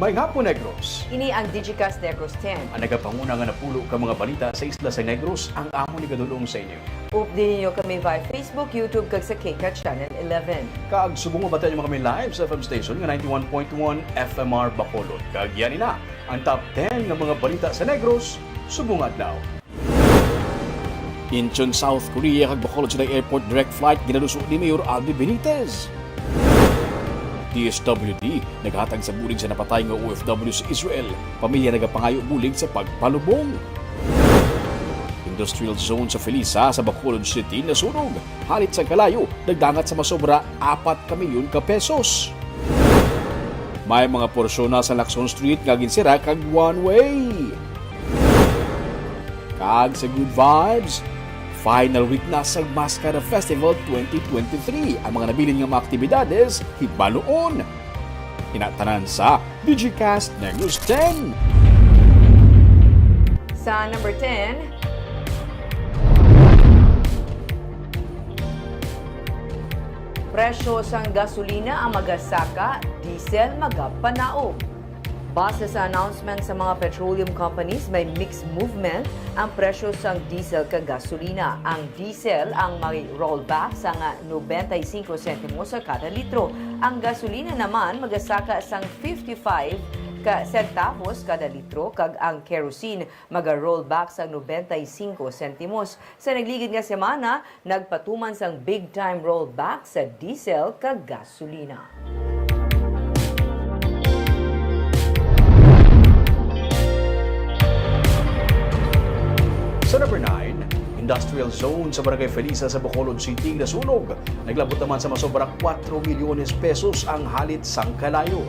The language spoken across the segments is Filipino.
May hapon, Negros. Ini ang Digicast Negros X. Ang nagapanguna nga napulo ka mga balita sa isla sa Negros, ang amo ni kadulong sa inyo. Updatein niyo kami via Facebook, YouTube, kag sa Digicast Channel 11. Kag subong mo batayan niyo kami live sa FM station nga 91.1 FMR Bacolod. Kag yan na ang top 10 nga mga balita sa Negros, subong adlaw. Incheon, South Korea kag Bacolod sila airport direct flight ginalusok ni Mayor Albi Benitez. DSWD naghatag sa bulig sa napatay nga OFW sa Israel. Pamilya nagapangayo bulig sa pagpalubong. Industrial zone sa Felisa sa Bacolod City nasunog. Halit sa kalayo, nagdangat sa masobra 4 milyon ka pesos. May mga porsyon na sa Lacson Street nga ginsira kag one way. Kag sa good vibes, final week na sa Mascara Festival 2023. Ang mga nabilin ng mga aktibidades, hibaloon. Tinatanan sa Digicast Negros X. Sa number 10, presyo sang gasolina ang magasaka, diesel magapanaog. Base sa announcement sa mga petroleum companies, may mixed movement ang presyo sang diesel kag gasolina. Ang diesel ang may rollback sa 95 sentimos sa kada litro. Ang gasolina naman magasaka sang 55 centavos kada litro, kag ang kerosene maga-rollback sa 95 sentimos. Sa nagligid nga semana, nagpatuman sang big time rollback sa diesel kag gasolina. Sa number 9, industrial zone sa Barangay Felisa sa Bacolod City nasunog. Naglabot naman sa masobra 4 milyones pesos ang halit sang kalayo.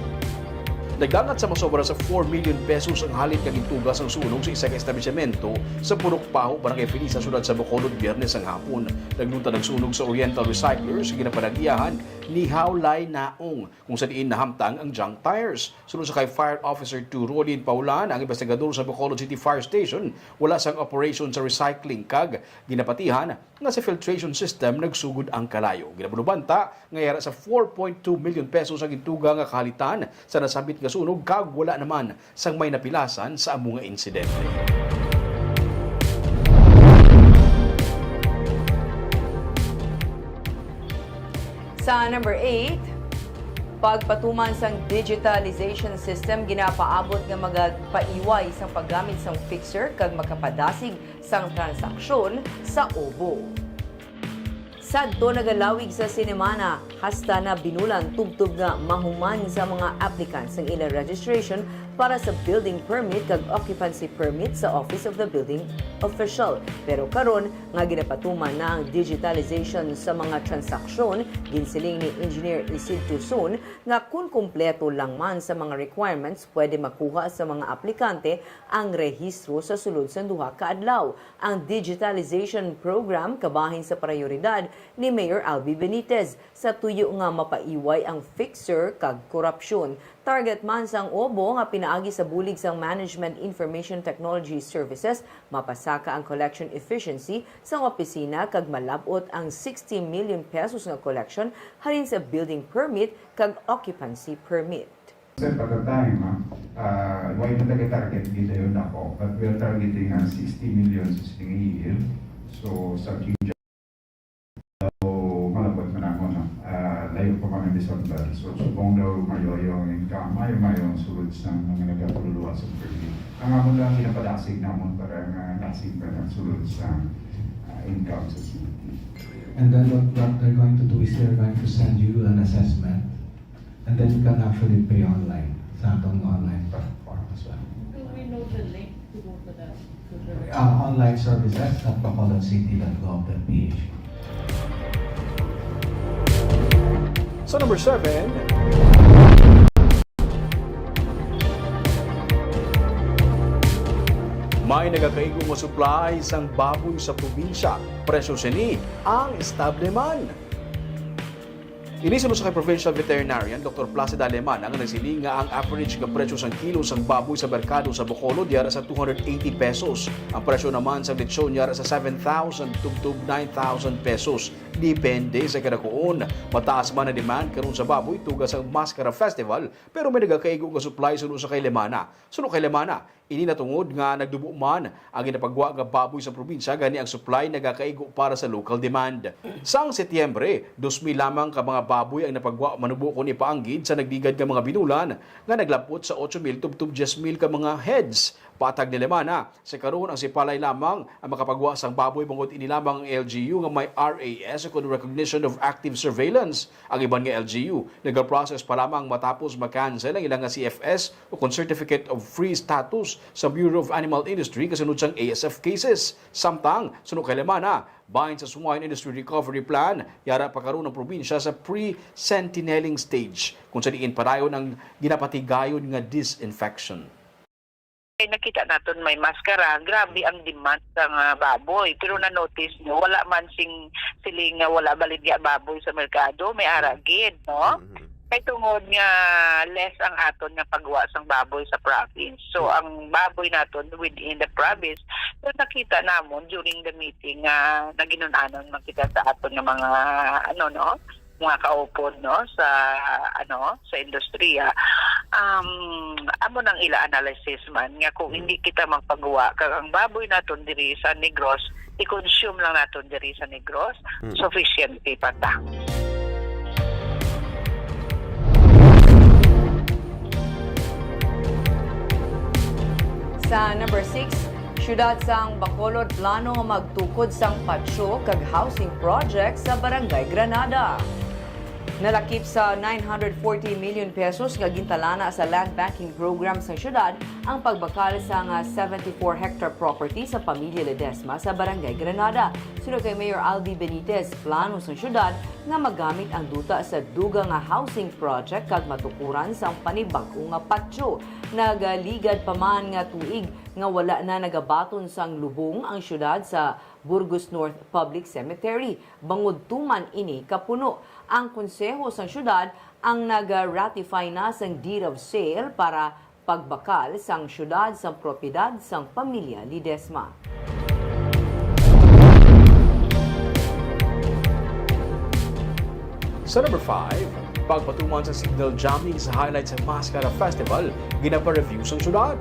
Nagdangat sa masobra sa 4 million pesos ang halit kag intugas ang sunog sa isang establishmento sa Purok Paho, Barangay Felisa, sudad sa Bacolod, Biyernes ang hapon. Naglunta ng sunog sa Oriental Recyclers sa ginapanagyahan ni Hawlay Naong kung sa diin nahamtang ang junk tires. Sunod sa kay Fire Officer 2 Rolin Paulan, ang investigador sa Bacolod City Fire Station, wala sang operation sa recycling kag ginapatihan nga sa filtration system nagsugod ang kalayo. Ginabulubanta nga yara sa 4.2 million pesos ang intuga nga kahalitan sa nasabit nga sunog kag wala naman sang may napilasan sa among nga insidente. Sa number 8, pagpatuman sang digitalization system ginapaabot nga magpaiway sang paggamit sang fixer kag makapadasig sang transaksyon sa OBO. Sadto nagalawig sa sinemana, hasta na binulan tubtub nga mahuman sa mga applicants ng ilang registration para sa building permit kag occupancy permit sa Office of the Building Official. Pero karon nga ginapatuman na ang digitalization sa mga transaksyon, ginsiling ni Engineer Isidro Tuson nga kung kumpleto lang man sa mga requirements, pwede makuha sa mga aplikante ang rehistro sa sulod sa duha ka adlaw. Ang digitalization program kabahin sa prioridad ni Mayor Albi Benitez sa tuyo nga mapaiway ang fixer kag korupsyon. Target man sang OBO nga pinaagi sa bulig sang Management Information Technology Services, mapasaka ang collection efficiency sa opisina kag malabot ang 60 million pesos nga collection halin sa building permit kag occupancy permit. Sir, pagka-time, why na target dito yun ako? But we are targeting 60 million sa year. So, sa malabot na ako, layo pa kami December. So, subong daw mayo yung income, mayo yung sulod sa mga nagkatululuwa sa permit. Ang amon lang pinapadasig namon para nasig pa ng sulod sa income sa city. And then what they're going to do is they're going to send you an assessment, and then you can actually pay online sa atong online platform as well. Do we know the link to go to the Online services at bacolodcity.gov.ph. Sa number 7, may nagakaigong mo supply sang baboy sa probinsya. Presyo sini ang estableman. Inisunod sa kay Provincial Veterinarian Dr. Placida Aleman ang nagsiling nga ang average nga presyo sang kilo sang baboy sa merkado sa Bacolod yara sa 280 pesos. Ang presyo naman sa lechon yara sa 7,000 tugtog 9,000 pesos. Depende sa kadakuon. Mataas man ang demand karon sa baboy tugas ang Mascara Festival pero may nagakaigo nga supply suno sa kay Lemana. Suno kay Lemana, ini natungod nga nagdubo man ang ginapagwa nga baboy sa probinsya gani ang supply nagakaigo para sa local demand. Sang Setyembre, 2,000 lamang ka mga baboy ang napagwa manubo kon ipaanggid sa nagdigad nga mga binulan nga naglapot sa 8,000 tubtub 10,000 ka mga heads. Patag ni Lemana, sa karon ang sipalay lamang ang makapagwa sang baboy bangod ini lamang ang LGU nga may RAS o Recognition of Active Surveillance. Ang iban nga LGU nagaprocess pa lamang matapos makancel ang ilang nga CFS o Certificate of Free Status sa Bureau of Animal Industry kasunod sang ASF cases. Samtang sunod kay Lemana, bahin sa Swine Industry Recovery Plan, yara pa karon ang probinsya sa pre-sentineling stage kung sa diin padayon ang ginapatigayon nga disinfection. Nakita natin may maskara, grabe ang demand sa baboy. Pero na-notice nyo, wala man siling wala baligya baboy sa merkado, may aragid, no? Kay tungod nga less ang aton nga pagwa sang baboy sa province. So ang baboy naton within the province, so nakita namon during the meeting naginunanon makita sa aton nga mga mga kaupod sa sa industriya. Amo nang ila analysis man nga kung hindi kita magpagawa kag ang baboy naton diri sa Negros, i-consume lang naton diri sa Negros, sufficient pa ta. Sa number 6, syudad sang Bacolod plano nga magtukod sang patsyo kag housing project sa Barangay Granada. Nalakip sa 940 million pesos nga gintalana sa land banking program sa syudad ang pagbakal sa 74-hectare property sa pamilya Ledesma sa Barangay Granada. Sunod kay Mayor Aldi Benitez, plano sa syudad nga magamit ang duta sa duga nga housing project kag matukuran sa panibag-o nga patsyo. Nagaligad pa man nga tuig nga wala na nagabaton sang lubong ang syudad sa Burgos North Public Cemetery. Bangod tuman ini kapuno. Ang konseho sa syudad ang nag-ratify na sang deed of sale para pagbakal sang syudad sa propiedad sang pamilya Ledesma. Sa number 5, pagpatuman sa signal jamming sa highlights sa Mascara Festival, ginapa-review sa syudad.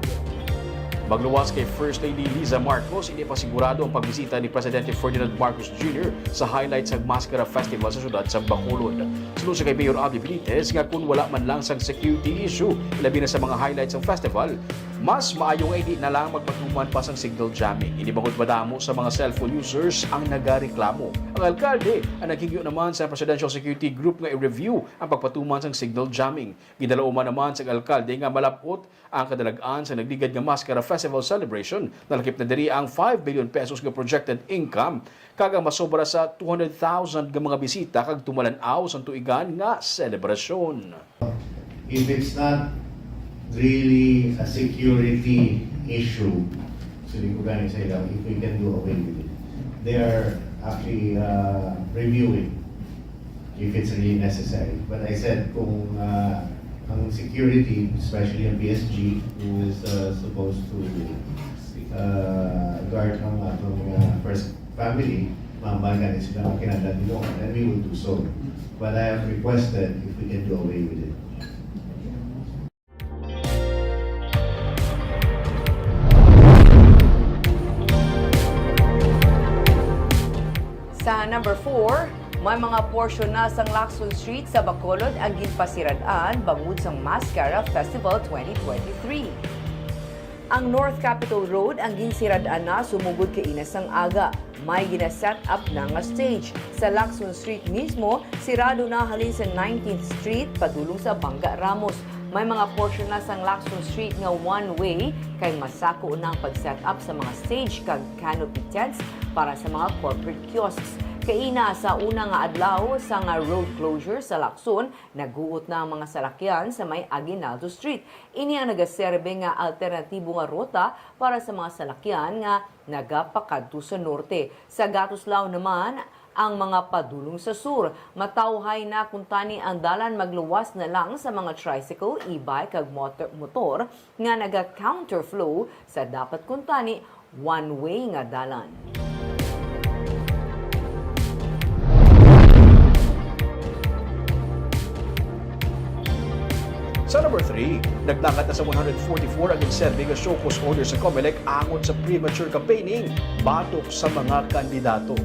Magluwas kay First Lady Liza Marcos, hindi pa sigurado ang pagbisita ni Presidente Ferdinand Marcos Jr. sa highlights ng Mascara Festival sa syudad sa Bacolod. Sunod sa kay Mayor Aldi Benitez nga kung wala man lang sang security issue, labi na sa mga highlights ng festival, mas maayong hindi na lang magpatuman pa sang signal jamming. Hindi bangod madamo sa mga cellphone users ang nagareklamo. Ang alkalde ang nagkigyo naman sa Presidential Security Group nga i-review ang pagpatuman sang signal jamming. Ginalauman naman sa alkalde nga malapot ang kadalagaan sa nagligad nga Mascara Festival celebration. Nalakip na diri ang 5 billion pesos nga projected income kag masobra sa 200,000 nga mga bisita kag tumalanaw sa tuigan nga selebrasyon. If it's not really a security issue, so if we can do away with it, they are actually reviewing if it's really necessary. But I said kung ang security, especially ang PSG, who is supposed to guard ang first family, mamagan sila ang kinadad nila, then we will do so. But I have requested if we can do away with it. Sa number 4, may mga porsyon na sang Lacson Street sa Bacolod ang ginpasiradaan bangod sang Mascara Festival 2023. Ang North Capitol Road ang ginsiradaan na sumugod kay Inas ang aga. May gina-set up na nga stage. Sa Lacson Street mismo, sirado na halin sa 19th Street padulong sa Bangga Ramos. May mga portion na sang Lacson Street nga one-way kay masako na ang pag-set up sa mga stage kag canopy tents para sa mga corporate kiosks. Kaina sa una nga adlaw sa nga road closure sa Lacson, naguot na ang mga salakyan sa may Aguinaldo Street. Ini ang nagaserbe nga alternatibo nga ruta para sa mga salakyan nga nagapakadto sa norte. Sa Gatuslao naman, ang mga padulong sa sur. Matawhay na kung tani ang dalan magluwas na lang sa mga tricycle, e-bike kag motor nga naga-counterflow sa dapat kung tani one-way nga dalan. Sa number 3, nagdagat na sa 144 ang inserbi nga show cause order sa COMELEC angon sa premature campaigning batok sa mga kandidato.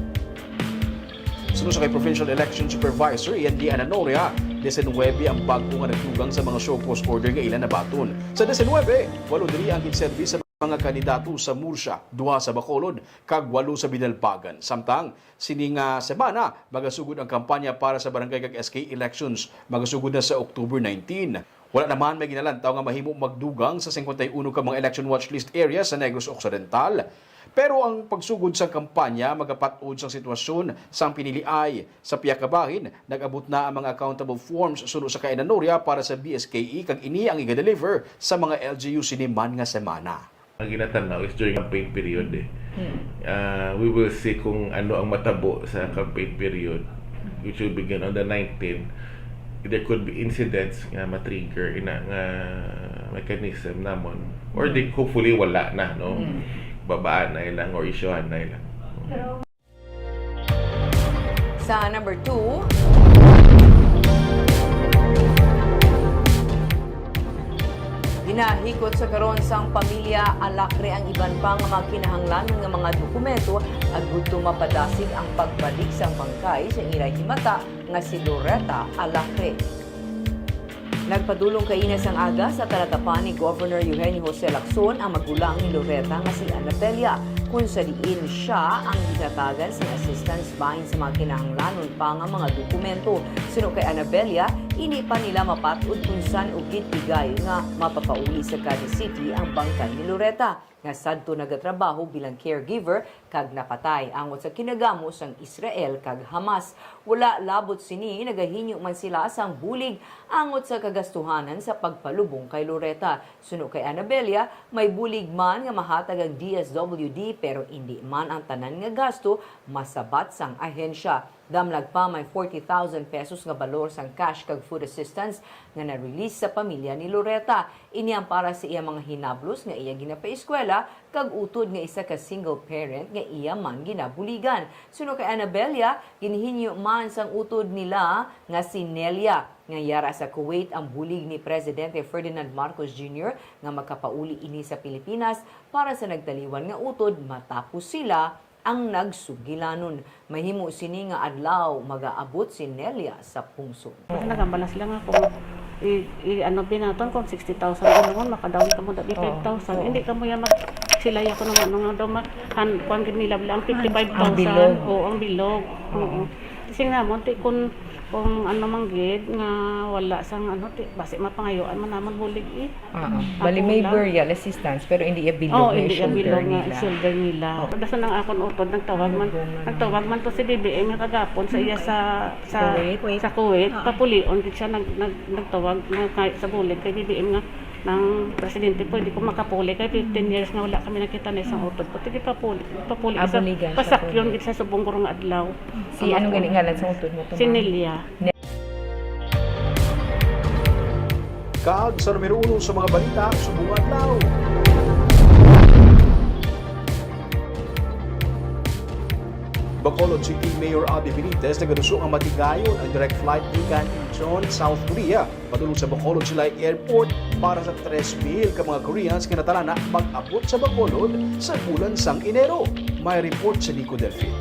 Sunod sa kay Provincial Election Supervisor Ian D. Ananoria, 19 ang bago nga nagdugang sa mga show cause order nga ilan na baton. Sa 19, 8 diri ang inserbi sa mga kandidato sa Murcia, 2 sa Bacolod, kag 8 sa Binalpagan. Samtang sining semana magasugod ang kampanya para sa barangay kag SK elections, magasugod na sa October 19. Wala naman may ginalantaw nga mahimo magdugang sa 51 ka mga election watch list area sa Negros Occidental. Pero ang pagsugod sa kampanya magapat-od sa sitwasyon sang piniliay sa piyakabahin, nag-abot na ang mga accountable forms sunod sa kainanoria para sa BSKE kag ini ang i-deliver sa mga LGU siniman nga semana. Ang ginatanaw is during campaign period we will see kung ano ang matabo sa campaign period, which will begin on the 19th. There could be incidents nga matrigger ina nga mechanism namon, or di hopefully wala na, no? Babaan na ilang or issuehan na ilang. Sa number 2, ginahikot sa karon sang pamilya Alacre ang iban pang mga kinahanglan ng mga dokumento at gusto mapadasig ang pagbalik sa bangkay sa ilang himata nga si Loretta Alacre. Nagpadulong kainas ang aga sa talatapan ni Governor Eugenio Jose Lacson ang magulang ni Loretta nga si Anabella, kung sa diin siya ang ginatagan sa assistance bahin sa mga kinahanglanon pa nga mga dokumento. Sino kay Anabella, ini pa nila mapatud kung saan ugit bigay nga mapapauli sa Cadiz City ang bangkay ni Loretta nga sadto nagatrabaho bilang caregiver kag napatay angot sa kinagamo sang Israel kag Hamas. Wala labot sini nagahinyo man sila sang bulig angot sa kagastuhanan sa pagpalubong kay Loretta. Suno kay Anabella, may bulig man nga mahatag ang DSWD pero hindi man ang tanan nga gasto masabat sang ahensya. Damlag pa may 40,000 pesos nga balor sang cash kag food assistance nga na-release sa pamilya ni Loretta. Ini ang para sa iya mga hinablos nga iya ginapaeskwela kag utod nga isa ka single parent nga iya man ginabuligan. Suno kay Anabella, ginihinyo man sang utod nila nga si Nelia nga yara sa Kuwait ang bulig ni Presidente Ferdinand Marcos Jr. nga makapauli ini sa Pilipinas para sa nagtaliwan nga utod matapos sila ang nagsugilanon. Mahimo sini nga adlaw magaabot si Nelia sa pungso. Nagambalas lang ako. Ano binaton kung 60,000 naman maka-down ka mo dati 5,000. Hindi ka mo yan silaya ko naman daw kuan gid nila lang 55,000. Oo, ang bilog. Oo. Kasi nga mo kung ano man gid nga wala sang basi mapangayuan man naman bulig bali may burial assistance pero hindi bilog hindi bilog nga shoulder nila. Dasan nang akon utod nagtawag man to si BBM nga kagapon sa iya sa Kuwait papulion gid siya nagtawag sa bulig kay BBM nga ng presidente po, hindi ko makapuli kay 15 years nga wala kami nakita na isang utod po. Tigi papuli isa pasakyon gid sa subong kurong adlaw. Si anong gani ngalan sa utod mo? Si Nelia. Kag sa numero 1 sa mga balita, subong adlaw. Bacolod City Mayor Abby Benitez nagaduso ang matigayon ang direct flight gikan Incheon, South Korea padulong sa Bacolod Silay Airport para sa 3,000 ka mga Koreans kinatalana mag-abot sa Bacolod sa bulan sang Enero. May report sa Nico Delfin.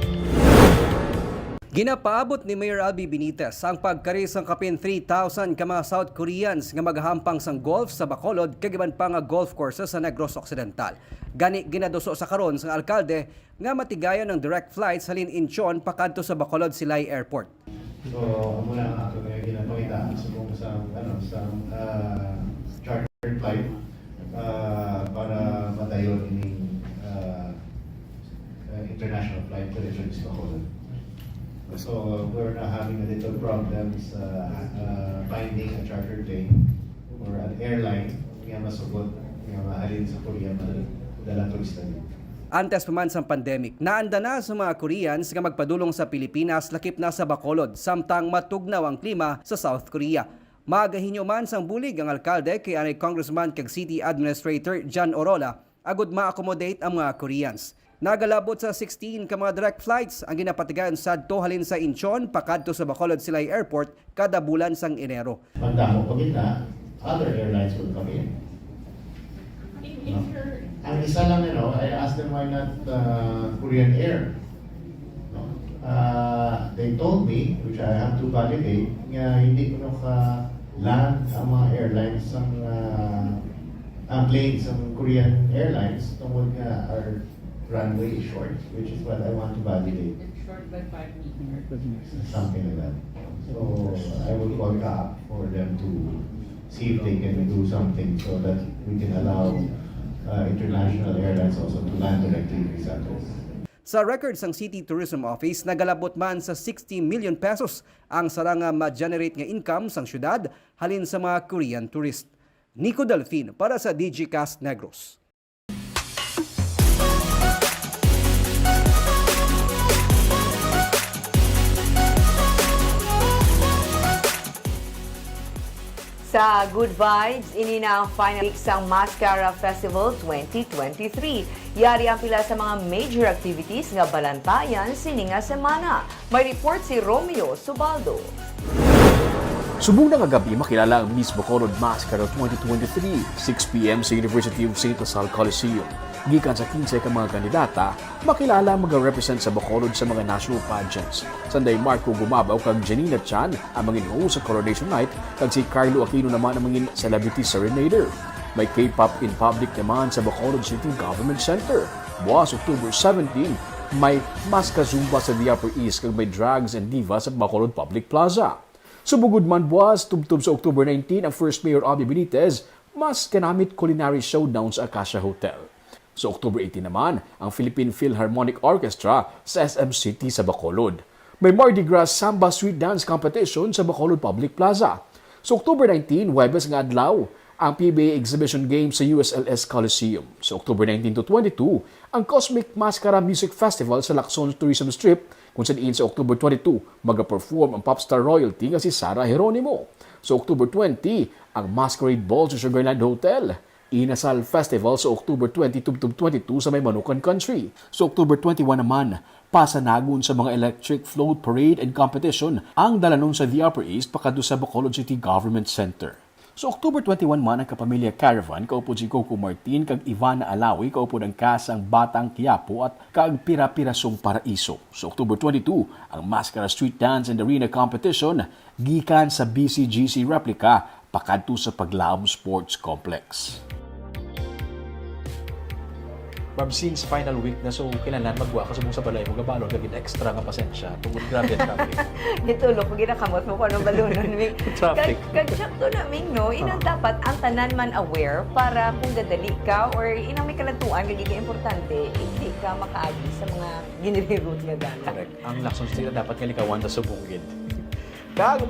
Ginapaabot ni Mayor Abby Benitez ang pagkaris ng kapin 3,000 ka mga South Koreans nga maghahampang sang golf sa Bacolod kagiban pa nga golf courses sa Negros Occidental. Gani ginaduso sa karon sang alkalde nga matigayon ng direct flights halin Incheon pakadto sa Bacolod Silay Airport. So, muna ang ato nga ginapakita sa chartered flight para madayon ining international flight to return to Bacolod. So we're now having a little problems finding a charter plane or an airline nga masugot nga mahalin sa Korea madala turista. Antes pa man sa pandemic, naanda na sa mga Koreans nga magpadulong sa Pilipinas lakip na sa Bacolod samtang matugnaw ang klima sa South Korea. Magahinyo man sang bulig ang alkalde kay anay Congressman kag City Administrator John Orola agud ma-accommodate ang mga Koreans. Nagalabot sa 16 ka mga direct flights ang ginapatigayon sadto halin sa Incheon pakadto sa Bacolod Silay Airport kada bulan sang Enero. Pandamo pagit na other airlines will come in. No? Ang isa lang, I asked them why not Korean Air. No? They told me, which I have to validate, nga hindi ko land ang mga airlines ang planes ng Korean Airlines tungkol nga our runway is short, which is what I want to validate. It's short by 5 meters. Something like that. So I will call up for them to see if they can do something so that we can allow international airlines also to land directly in Rizal. Sa records ng City Tourism Office, nagalabot man sa 60 million pesos ang sarang ma-generate nga income sang syudad halin sa mga Korean tourist. Nico Delfin para sa Digicast Negros. Sa Good Vibes, ini na ang final week sa Mascara Festival 2023. Yari ang pila sa mga major activities nga balantayan sini nga semana. May report si Romeo Subaldo. Subong na nga gabi makilala ang Miss Bacolod Mascara 2023, 6 p.m. sa University of St. Lasal Coliseum. Gikan sa 15 ka mga kandidata, makilala mag-represent sa Bacolod sa mga national pageants. Sanday Marco Gumabaw kag Janina Chan ang mga host sa Coronation Night, kag si Carlo Aquino naman ang mga celebrity serenader. May K-pop in public naman sa Bacolod City Government Center. Buwas October 17, may Maska Zumba sa the Upper East kag may Drags and Divas sa Bacolod Public Plaza. Subugod man buwas, tubtub sa October 19 ang First Mayor Abby Benitez, mas kanamit culinary showdown sa Acacia Hotel. Sa October 18 naman, ang Philippine Philharmonic Orchestra sa SM City sa Bacolod. May Mardi Gras Samba Street Dance Competition sa Bacolod Public Plaza. Sa October 19, Huwebes nga adlaw, ang PBA Exhibition Games sa USLS Coliseum. Sa October 19 to 22, ang Cosmic Mascara Music Festival sa Lacson Tourism Strip, kung saan sa October 22, mag-perform ang popstar royalty nga si Sarah Geronimo. Sa October 20, ang Masquerade Ball sa Sugarland Hotel. Inasal Festival sa October 20-22 sa May Manukan Country. Sa October 21 naman, pasanagon sa mga electric float parade and competition ang dalanon sa the Upper East pakadto sa Bacolod City Government Center. Sa October 21 man ang kapamilya Caravan kaupo si Coco Martin kag Ivana Alawi kaupo ng kasang Batang Quiapo at kag Pira-Pirasong Paraiso. Sa October 22, ang Mascara Street Dance and Arena Competition gikan sa BCGC replica pakadto sa Paglaom Sports Complex. Ma'am, since final week na, so kailangan magwa ka sa balay mo gabalon kagin extra nga pasensya tungod grabe ang traffic. Gitulog ko ginakamot mo kung anong balunon. Traffic. Kag-sakto namin, no? Inang dapat ang tanan man aware para kung dadali ka or inang may kalantuan, kagiging importante, hindi ka makaagi sa mga ginire-route nga gana. Correct. Ang Lacson Street na dapat nga likawan sa subungid. Kag,